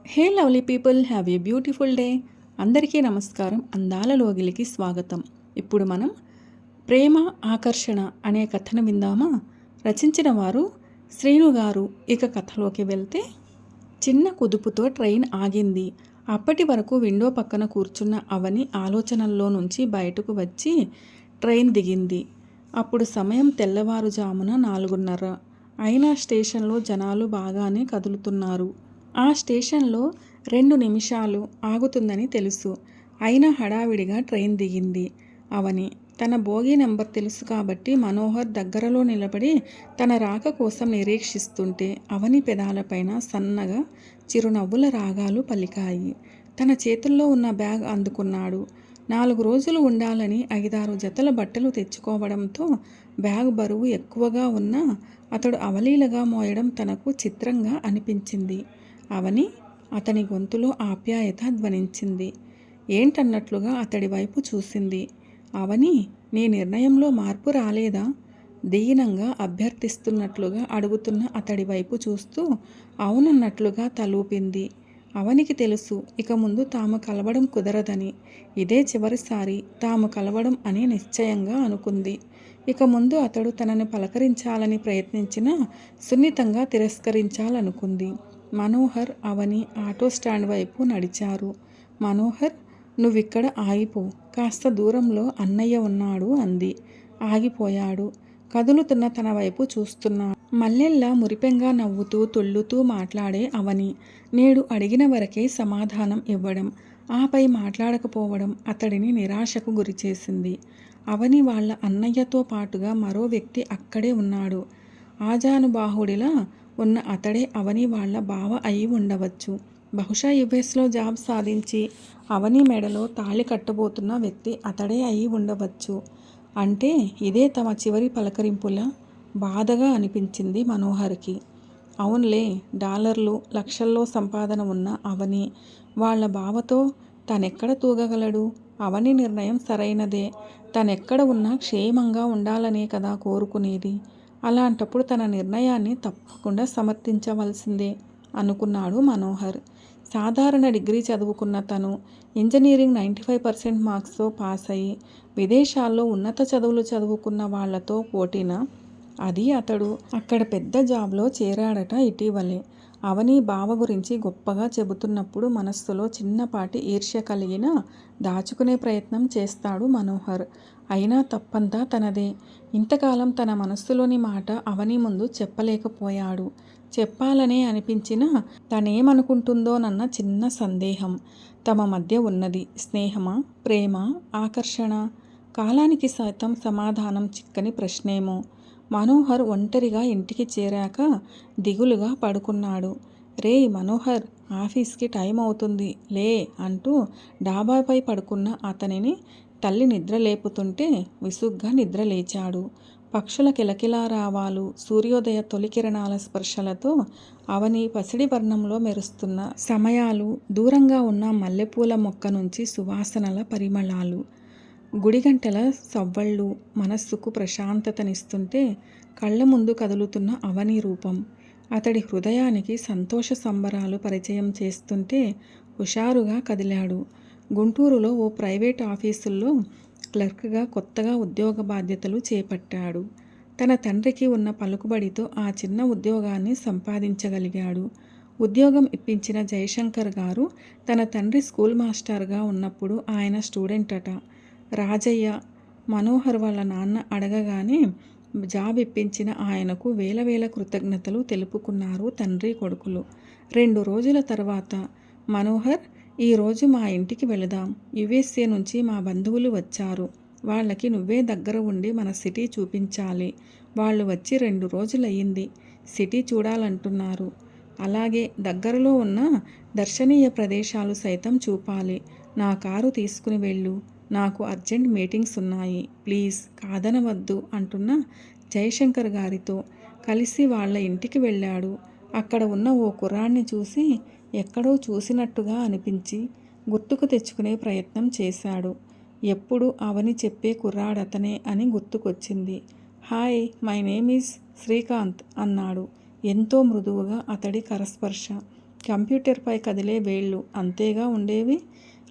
Hey lovely people, have a beautiful day. అందరికీ నమస్కారం. అందాల లోగిలికి స్వాగతం. ఇప్పుడు మనం ప్రేమ ఆకర్షణ అనే కథను విందామా? రచించిన వారు శ్రీను గారు. ఇక కథలోకి వెళ్తే, చిన్న కుదుపుతో ట్రైన్ ఆగింది. అప్పటి వరకు విండో పక్కన కూర్చున్న అవని ఆలోచనల్లో నుంచి బయటకు వచ్చి ట్రైన్ దిగింది. అప్పుడు సమయం తెల్లవారుజామున 4:30. అయినా స్టేషన్లో జనాలు బాగానే కదులుతున్నారు. ఆ స్టేషన్లో 2 నిమిషాలు ఆగుతుందని తెలుసు. అయినా హడావిడిగా ట్రైన్ దిగింది. అవని తన బోగీ నెంబర్ తెలుసు కాబట్టి మనోహర్ దగ్గరలో నిలబడి తన రాక కోసం నిరీక్షిస్తుంటే అవని పెదాలపైన సన్నగా చిరునవ్వుల రాగాలు పలికాయి. తన చేతుల్లో ఉన్న బ్యాగ్ అందుకున్నాడు. 4 రోజులు ఉండాలని 5-6 జతల బట్టలు తెచ్చుకోవడంతో బ్యాగ్ బరువు ఎక్కువగా ఉన్నా అతడు అవలీలగా మోయడం తనకు చిత్రంగా అనిపించింది. అవని అతని గొంతులో ఆప్యాయత ధ్వనించింది. ఏంటన్నట్లుగా అతడి వైపు చూసింది. అవని, నీ నిర్ణయంలో మార్పు రాలేదా? దీనంగా అభ్యర్థిస్తున్నట్లుగా అడుగుతున్న అతడి వైపు చూస్తూ అవునన్నట్లుగా తలూపింది. అవనికి తెలుసు, ఇక ముందు తాము కలవడం కుదరదని. ఇదే చివరిసారి తాము కలవడం అని నిశ్చయంగా అనుకుంది. ఇక ముందు అతడు తనని పలకరించాలని ప్రయత్నించినా సున్నితంగా తిరస్కరించాలనుకుంది. మనోహర్, అవని ఆటో స్టాండ్ వైపు నడిచారు. మనోహర్, నువ్విక్కడ ఆగిపో, కాస్త దూరంలో అన్నయ్య ఉన్నాడు అంది. ఆగిపోయాడు. కదులుతున్న తన వైపు చూస్తున్నాడు. మల్లెల్లా మురిపెంగా నవ్వుతూ తుళ్ళుతూ మాట్లాడే అవని నేడు అడిగిన వరకే సమాధానం ఇవ్వడం, ఆపై మాట్లాడకపోవడం అతడిని నిరాశకు గురిచేసింది. అవని వాళ్ళ అన్నయ్యతో పాటుగా మరో వ్యక్తి అక్కడే ఉన్నాడు. ఆజానుబాహుడిలా ఉన్న అతడే అవని వాళ్ళ బావ అయి ఉండవచ్చు. బహుశా యుఎస్లో జాబ్ సాధించి అవని మెడలో తాళి కట్టబోతున్న వ్యక్తి అతడే అయి ఉండవచ్చు. అంటే ఇదే తమ చివరి పలకరింపులా? బాధగా అనిపించింది మనోహర్కి. అవునులే, డాలర్లు లక్షల్లో సంపాదన ఉన్న అవని వాళ్ళ బావతో తనెక్కడ తూగగలడు? అవని నిర్ణయం సరైనదే. తనెక్కడ ఉన్నా క్షేమంగా ఉండాలనే కదా కోరుకునేది. అలాంటప్పుడు తన నిర్ణయాన్ని తప్పకుండా సమర్థించవలసిందే అనుకున్నాడు మనోహర్. సాధారణ డిగ్రీ చదువుకున్న తను ఇంజనీరింగ్ 95% మార్క్స్తో పాస్ అయ్యి విదేశాల్లో ఉన్నత చదువులు చదువుకున్న వాళ్లతో పోటీన అది అతడు అక్కడ పెద్ద జాబ్లో చేరాడట ఇటీవలే. అవని బావ గురించి గొప్పగా చెబుతున్నప్పుడు మనస్సులో చిన్నపాటి ఈర్ష్య కలిగినా దాచుకునే ప్రయత్నం చేస్తాడు మనోహర్. అయినా తప్పంతా తనదే. ఇంతకాలం తన మనస్సులోని మాట అవని ముందు చెప్పలేకపోయాడు. చెప్పాలనే అనిపించినా తనేమనుకుంటుందోనన్న చిన్న సందేహం తమ మధ్య ఉన్నది. స్నేహమా, ప్రేమ, ఆకర్షణ? కాలానికి సైతం సమాధానం చిక్కని ప్రశ్నేమో. మనోహర్ ఒంటరిగా ఇంటికి చేరాక దిగులుగా పడుకున్నాడు. రేయ్ మనోహర్, ఆఫీస్కి టైం అవుతుంది లే అంటూ డాబాపై పడుకున్న అతనిని తల్లి నిద్ర లేపుతుంటే విసుగ్గా నిద్రలేచాడు. పక్షుల కిలకిలారావాలు, సూర్యోదయ తొలి కిరణాల స్పర్శలతో అవని పసిడి వర్ణంలో మెరుస్తున్న సమయాలు, దూరంగా ఉన్న మల్లెపూల మొక్క నుంచి సువాసనల పరిమళాలు, గుడిగంటల సవ్వళ్ళు మనస్సుకు ప్రశాంతతనిస్తుంటే కళ్ళ ముందు కదులుతున్న అవని రూపం అతడి హృదయానికి సంతోష సంబరాలు పరిచయం చేస్తుంటే హుషారుగా కదిలాడు. గుంటూరులో ఓ ప్రైవేట్ ఆఫీసుల్లో క్లర్క్గా కొత్తగా ఉద్యోగ బాధ్యతలు చేపట్టాడు. తన తండ్రికి ఉన్న పలుకుబడితో ఆ చిన్న ఉద్యోగాన్ని సంపాదించగలిగాడు. ఉద్యోగం ఇప్పించిన జయశంకర్ గారు తన తండ్రి స్కూల్ మాస్టర్గా ఉన్నప్పుడు ఆయన స్టూడెంట్ అట. రాజయ్య, మనోహర్ వాళ్ళ నాన్న అడగగానే జాబ్ ఇప్పించిన ఆయనకు వేల వేల కృతజ్ఞతలు తెలుపుకున్నారు తండ్రి కొడుకులు. 2 రోజుల తర్వాత, మనోహర్, ఈరోజు మా ఇంటికి వెళదాం. యుఎస్ఏ నుంచి మా బంధువులు వచ్చారు. వాళ్ళకి నువ్వే దగ్గర ఉండి మన సిటీ చూపించాలి. వాళ్ళు వచ్చి 2 రోజులయ్యింది. సిటీ చూడాలంటున్నారు. అలాగే దగ్గరలో ఉన్న దర్శనీయ ప్రదేశాలు సైతం చూపాలి. నా కారు తీసుకుని వెళ్ళు. నాకు అర్జెంట్ మీటింగ్స్ ఉన్నాయి. ప్లీజ్ కాదనవద్దు అంటున్న జయశంకర్ గారితో కలిసి వాళ్ళ ఇంటికి వెళ్ళాడు. అక్కడ ఉన్న ఓ కుర్రాడిని చూసి ఎక్కడో చూసినట్టుగా అనిపించి గుర్తుకు తెచ్చుకునే ప్రయత్నం చేశాడు. ఎప్పుడు అవని చెప్పే కుర్రాడతనే అని గుర్తుకొచ్చింది. Hi, my name is Srikanth అన్నాడు ఎంతో మృదువుగా అతడి కరస్పర్శ. కంప్యూటర్పై కదిలే వేళ్ళు అంతేగా ఉండేవి.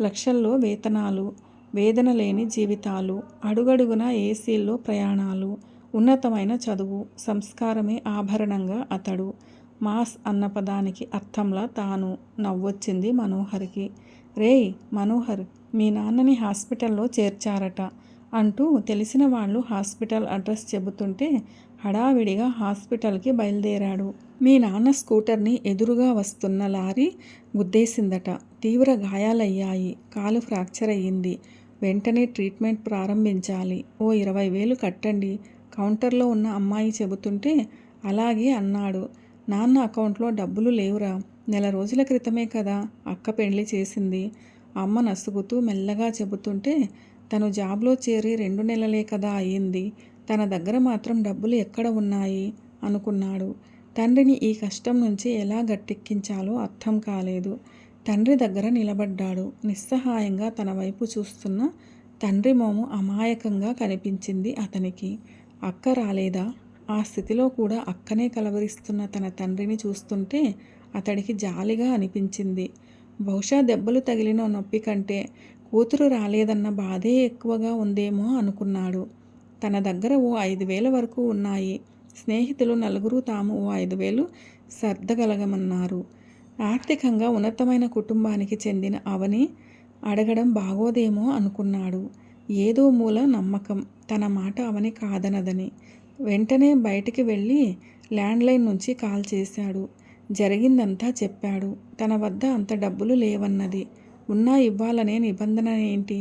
లక్షల్లో వేతనాలు, వేదన లేని జీవితాలు, అడుగడుగున ఏసీల్లో ప్రయాణాలు, ఉన్నతమైన చదువు, సంస్కారమే ఆభరణంగా అతడు. మాస్ అన్న పదానికి అర్థంలా తాను. నవ్వొచ్చింది మనోహర్కి. రేయ్ మనోహర్, మీ నాన్నని హాస్పిటల్లో చేర్చారట అంటూ తెలిసిన వాళ్ళు హాస్పిటల్ అడ్రస్ చెబుతుంటే హడావిడిగా హాస్పిటల్కి బయలుదేరాడు. మీ నాన్న స్కూటర్ని ఎదురుగా వస్తున్న లారీ గుద్దేసిందట. తీవ్ర గాయాలయ్యాయి. కాలు ఫ్రాక్చర్ అయ్యింది. వెంటనే ట్రీట్మెంట్ ప్రారంభించాలి. ఓ 20,000 కట్టండి కౌంటర్లో ఉన్న అమ్మాయి చెబుతుంటే అలాగే అన్నాడు. నాన్న అకౌంట్లో డబ్బులు లేవురా. నెల రోజుల క్రితమే కదా అక్క పెళ్లి చేసింది. అమ్మ నసుగుతూ మెల్లగా చెబుతుంటే తను జాబ్లో చేరి 2 నెలలే కదా అయ్యింది. తన దగ్గర మాత్రం డబ్బులు ఎక్కడ ఉన్నాయి అనుకున్నాడు. తండ్రిని ఈ కష్టం నుంచి ఎలా గట్టెక్కించాలో అర్థం కాలేదు. తండ్రి దగ్గర నిలబడ్డాడు. నిస్సహాయంగా తన వైపు చూస్తున్న తండ్రి మోము అమాయకంగా కనిపించింది అతనికి. అక్క రాలేదా? ఆ స్థితిలో కూడా అక్కనే కలవరిస్తున్న తన తండ్రిని చూస్తుంటే అతడికి జాలిగా అనిపించింది. బహుశా దెబ్బలు తగిలిన నొప్పి కంటే కూతురు రాలేదన్న బాధే ఎక్కువగా ఉందేమో అనుకున్నాడు. తన దగ్గర ఓ 5,000 వరకు ఉన్నాయి. స్నేహితులు నలుగురు తాము ఓ 5,000 సర్దగలగమన్నారు. ఆర్థికంగా ఉన్నతమైన కుటుంబానికి చెందిన అవని అడగడం బాగోదేమో అనుకున్నాడు. ఏదో మూల నమ్మకం తన మాట అవని కాదనదని. వెంటనే బయటికి వెళ్ళి ల్యాండ్లైన్ నుంచి కాల్ చేశాడు. జరిగిందంతా చెప్పాడు. తన వద్ద అంత డబ్బులు లేవన్నది. ఉన్నా ఇవ్వాలనే నిబంధన ఏంటి?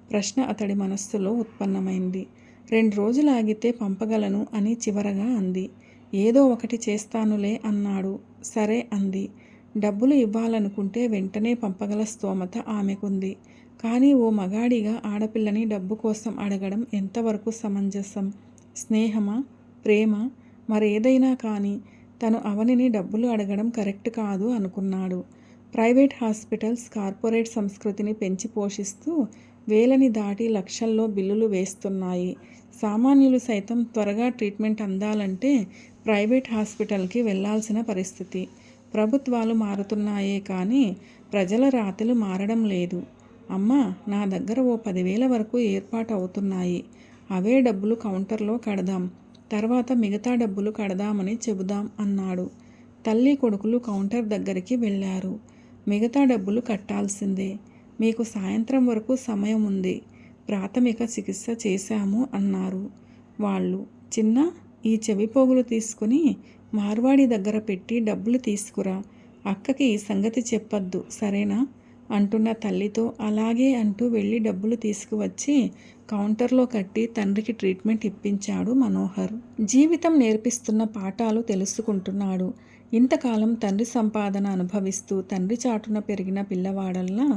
ప్రశ్న అతడి మనస్సులో ఉత్పన్నమైంది. 2 రోజులు ఆగితే పంపగలను అని చివరగా అంది. ఏదో ఒకటి చేస్తానులే అన్నాడు. సరే అంది. డబ్బులు ఇవ్వాలనుకుంటే వెంటనే పంపగల స్తోమత ఆమెకుంది. కానీ ఓ మగాడిగా ఆడపిల్లని డబ్బు కోసం అడగడం ఎంతవరకు సమంజసం? స్నేహమా, ప్రేమ, మరేదైనా కానీ తను అవనిని డబ్బులు అడగడం కరెక్ట్ కాదు అనుకున్నాడు. ప్రైవేట్ హాస్పిటల్స్ కార్పొరేట్ సంస్కృతిని పెంచి పోషిస్తూ వేలని దాటి లక్షల్లో బిల్లులు వేస్తున్నాయి. సామాన్యులు సైతం త్వరగా ట్రీట్మెంట్ అందాలంటే ప్రైవేట్ హాస్పిటల్కి వెళ్లాల్సిన పరిస్థితి. ప్రభుత్వాలు మారుతున్నాయే కానీ ప్రజల రాతలు మారడం లేదు. అమ్మా, నా దగ్గర ఓ 10,000 వరకు ఏర్పాటు అవుతున్నాయి. అవే డబ్బులు కౌంటర్లో కడదాం. తర్వాత మిగతా డబ్బులు కడదామని చెబుదాం అన్నాడు. తల్లి కొడుకులు కౌంటర్ దగ్గరికి వెళ్ళారు. మిగతా డబ్బులు కట్టాల్సిందే. మీకు సాయంత్రం వరకు సమయం ఉంది. ప్రాథమిక చికిత్స చేశాము అన్నారు వాళ్ళు. చిన్న, ఈ చెవిపోగులు తీసుకుని మార్వాడి దగ్గర పెట్టి డబ్బులు తీసుకురా. అక్కకి ఈ సంగతి చెప్పొద్దు సరేనా అంటున్న తల్లితో అలాగే అంటూ వెళ్ళి డబ్బులు తీసుకువచ్చి కౌంటర్లో కట్టి తండ్రికి ట్రీట్మెంట్ ఇప్పించాడు మనోహర్. జీవితం నేర్పిస్తున్న పాఠాలు తెలుసుకుంటున్నాడు. ఇంతకాలం తండ్రి సంపాదన అనుభవిస్తూ తండ్రి చాటున పెరిగిన పిల్లవాడల్లా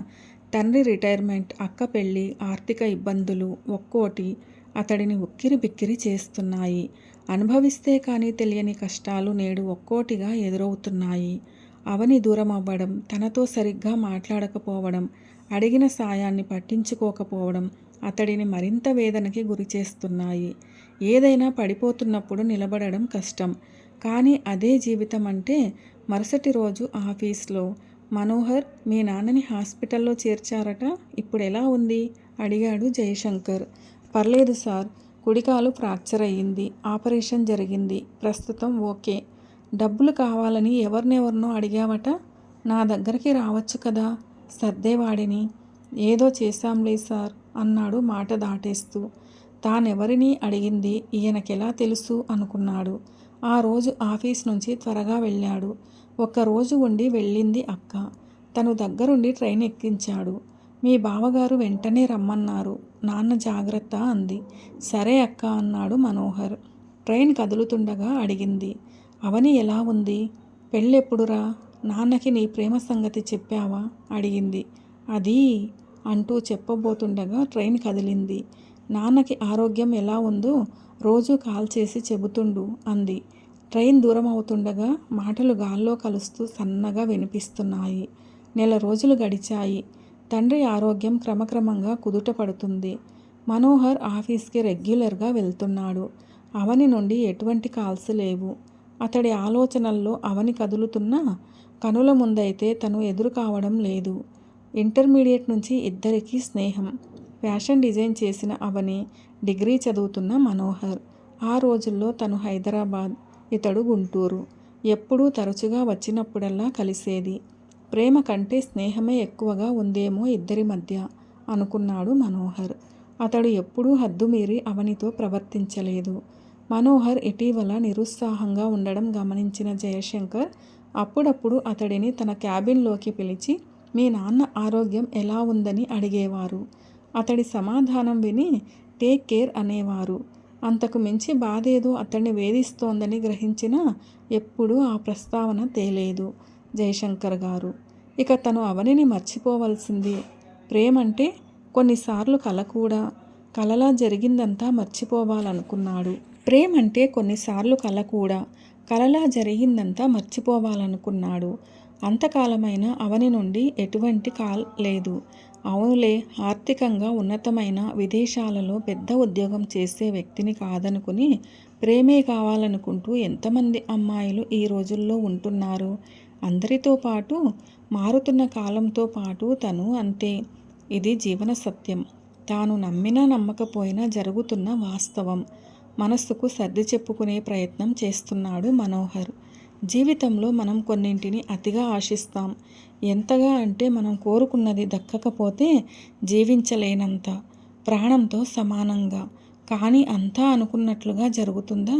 తండ్రి రిటైర్మెంట్, అక్క పెళ్ళి, ఆర్థిక ఇబ్బందులు ఒక్కోటి అతడిని ఉక్కిరి బిక్కిరి చేస్తున్నాయి. అనుభవిస్తే కానీ తెలియని కష్టాలు నేడు ఒక్కోటిగా ఎదురవుతున్నాయి. అవని దూరం అవ్వడం, తనతో సరిగ్గా మాట్లాడకపోవడం, అడిగిన సాయాన్ని పట్టించుకోకపోవడం అతడిని మరింత వేదనకి గురిచేస్తున్నాయి. ఏదైనా పడిపోతున్నప్పుడు నిలబడడం కష్టం. కానీ అదే జీవితం అంటే మరుసటి రోజు ఆఫీస్లో మనోహర్, మీ నాన్నని హాస్పిటల్లో చేర్చారట, ఇప్పుడు ఎలా ఉంది అడిగాడు జయశంకర్. పర్లేదు సార్, కుడికాలు ఫ్రాక్చర్ అయ్యింది. ఆపరేషన్ జరిగింది. ప్రస్తుతం ఓకే. డబ్బులు కావాలని ఎవరినెవరినో అడిగావట. నా దగ్గరికి రావచ్చు కదా, సర్దేవాడిని. ఏదో చేశాంలే సార్ అన్నాడు మాట దాటేస్తూ. తానెవరిని అడిగింది ఈయనకెలా తెలుసు అనుకున్నాడు. ఆ రోజు ఆఫీస్ నుంచి త్వరగా వెళ్ళాడు. ఒక్కరోజు ఉండి వెళ్ళింది అక్క. తను దగ్గరుండి ట్రైన్ ఎక్కించాడు. మీ బావగారు వెంటనే రమ్మన్నారు. నాన్న జాగ్రత్త అంది. సరే అక్క అన్నాడు మనోహర్. ట్రైన్ కదులుతుండగా అడిగింది. అవని ఎలా ఉంది? పెళ్ళెప్పుడురా? నాన్నకి నీ ప్రేమ సంగతి చెప్పావా అడిగింది. అది అంటూ చెప్పబోతుండగా ట్రైన్ కదిలింది. నాన్నకి ఆరోగ్యం ఎలా ఉందో రోజు కాల్ చేసి చెబుతుండు అంది. ట్రైన్ దూరం అవుతుండగా మాటలు గాల్లో కలుస్తూ సన్నగా వినిపిస్తున్నాయి. 1 నెల రోజులు గడిచాయి. తండ్రి ఆరోగ్యం క్రమక్రమంగా కుదుట పడుతుంది. మనోహర్ ఆఫీస్కి రెగ్యులర్గా వెళ్తున్నాడు. అవని నుండి ఎటువంటి కాల్స్ లేవు. అతడి ఆలోచనల్లో అవని కదులుతున్నా కనుల ముందైతే తను ఎదురు కావడం లేదు. ఇంటర్మీడియట్ నుంచి ఇద్దరికీ స్నేహం. ఫ్యాషన్ డిజైన్ చేసిన అవని, డిగ్రీ చదువుతున్న మనోహర్. ఆ రోజుల్లో తను హైదరాబాద్, ఇతడు గుంటూరు. ఎప్పుడూ తరచుగా వచ్చినప్పుడల్లా కలిసేది. ప్రేమ కంటే స్నేహమే ఎక్కువగా ఉందేమో ఇద్దరి మధ్య అనుకున్నాడు మనోహర్. అతడు ఎప్పుడూ హద్దుమీరి అవనితో ప్రవర్తించలేదు. మనోహర్ ఇటీవల నిరుత్సాహంగా ఉండడం గమనించిన జయశంకర్ అప్పుడప్పుడు అతడిని తన క్యాబిన్లోకి పిలిచి మీ నాన్న ఆరోగ్యం ఎలా ఉందని అడిగేవారు. అతడి సమాధానం విని టేక్ కేర్ అనేవారు. అంతకు మించి బాధేదో అతన్ని వేధిస్తోందని గ్రహించినా ఎప్పుడూ ఆ ప్రస్తావన తేలేదు జయశంకర్ గారు. ఇక తను అవనిని మర్చిపోవలసింది. ప్రేమంటే కొన్నిసార్లు కల కూడా. కలలా జరిగిందంతా మర్చిపోవాలనుకున్నాడు. ప్రేమంటే కొన్నిసార్లు కల కూడా. కలలా జరిగిందంతా మర్చిపోవాలనుకున్నాడు. అంతకాలమైన అవని నుండి ఎటువంటి కాల్ లేదు. అవునులే, ఆర్థికంగా ఉన్నతమైన విదేశాలలో పెద్ద ఉద్యోగం చేసే వ్యక్తిని కాదనుకుని ప్రేమే కావాలనుకుంటూ ఎంతమంది అమ్మాయిలు ఈ రోజుల్లో ఉంటున్నారు. అందరితో పాటు మారుతున్న కాలంతో పాటు తను అంతే. ఇది జీవన సత్యం. తాను నమ్మినా నమ్మకపోయినా జరుగుతున్న వాస్తవం. మనస్సుకు సర్ది చెప్పుకునే ప్రయత్నం చేస్తున్నాడు మనోహర్. జీవితంలో మనం కొన్నింటిని అతిగా ఆశిస్తాం. ఎంతగా అంటే మనం కోరుకున్నది దక్కకపోతే జీవించలేనంత, ప్రాణంతో సమానంగా. కానీ అంతా అనుకున్నట్లుగా జరుగుతుందా?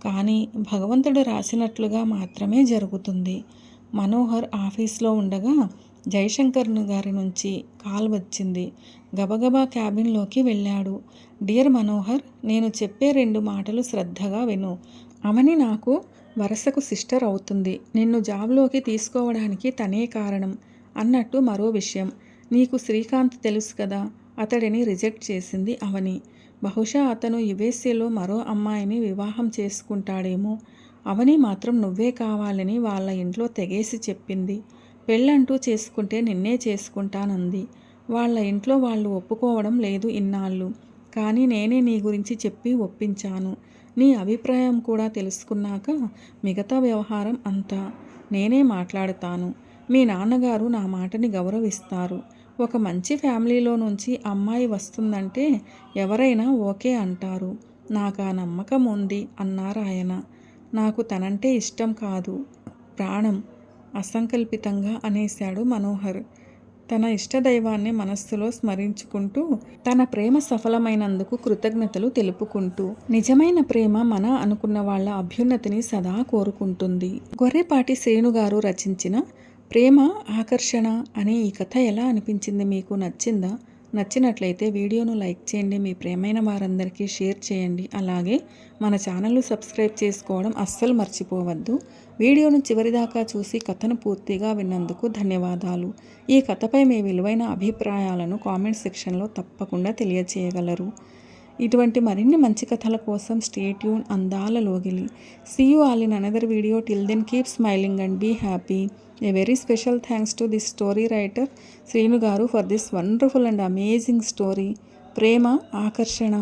కానీ భగవంతుడు రాసినట్లుగా మాత్రమే జరుగుతుంది. మనోహర్ ఆఫీస్లో ఉండగా జయశంకర్ గారి నుంచి కాల్ వచ్చింది. గబగబా క్యాబిన్లోకి వెళ్ళాడు. డియర్ మనోహర్, నేను చెప్పే 2 మాటలు శ్రద్ధగా విను. అవని నాకు వరసకు సిస్టర్ అవుతుంది. నిన్ను జాబ్లోకి తీసుకోవడానికి తనే కారణం. అన్నట్టు మరో విషయం. నీకు శ్రీకాంత్ తెలుసు కదా, అతడిని రిజెక్ట్ చేసింది అవని. బహుశా అతను యుఎస్ఏలో మరో అమ్మాయిని వివాహం చేసుకుంటాడేమో. అవని మాత్రం నువ్వే కావాలని వాళ్ళ ఇంట్లో తెగేసి చెప్పింది. పెళ్ళంటూ చేసుకుంటే నిన్నే చేసుకుంటానంది. వాళ్ళ ఇంట్లో వాళ్ళు ఒప్పుకోవడం లేదు ఇన్నాళ్ళు. కానీ నేనే నీ గురించి చెప్పి ఒప్పించాను. నీ అభిప్రాయం కూడా తెలుసుకున్నాక మిగతా వ్యవహారం అంతా నేనే మాట్లాడతాను. మీ నాన్నగారు నా మాటని గౌరవిస్తారు. ఒక మంచి ఫ్యామిలీలో నుంచి అమ్మాయి వస్తుందంటే ఎవరైనా ఓకే అంటారు. నాకు ఆ నమ్మకం ఉంది అన్నారాయన. నాకు తనంటే ఇష్టం కాదు, ప్రాణం అసంకల్పితంగా అనేశాడు మనోహర్. తన ఇష్టదైవాన్ని మనస్సులో స్మరించుకుంటూ తన ప్రేమ సఫలమైనందుకు కృతజ్ఞతలు తెలుపుకుంటూ. నిజమైన ప్రేమ మన అనుకున్న వాళ్ళ అభ్యున్నతిని సదా కోరుకుంటుంది. గొర్రెపాటి శ్రీనుగారు రచించిన ప్రేమ ఆకర్షణ అనే ఈ కథ ఎలా అనిపించింది? మీకు నచ్చిందా? నచ్చినట్లయితే వీడియోను లైక్ చేయండి, మీ ప్రియమైన వారందరికీ షేర్ చేయండి. అలాగే మన ఛానల్ను సబ్స్క్రైబ్ చేసుకోవడం అస్సలు మర్చిపోవద్దు. వీడియోను చివరిదాకా చూసి కథను పూర్తిగా విన్నందుకు ధన్యవాదాలు. ఈ కథపై మీ విలువైన అభిప్రాయాలను కామెంట్ సెక్షన్లో తప్పకుండా తెలియచేయగలరు. ఇటువంటి మరిన్ని మంచి కథల కోసం స్టే ట్యూన్. అందాల లోగిలి. See you all in another video. Till then keep smiling and be happy. A very special thanks to this story writer Srinu Garu for this wonderful and amazing story, Prema Akarshana.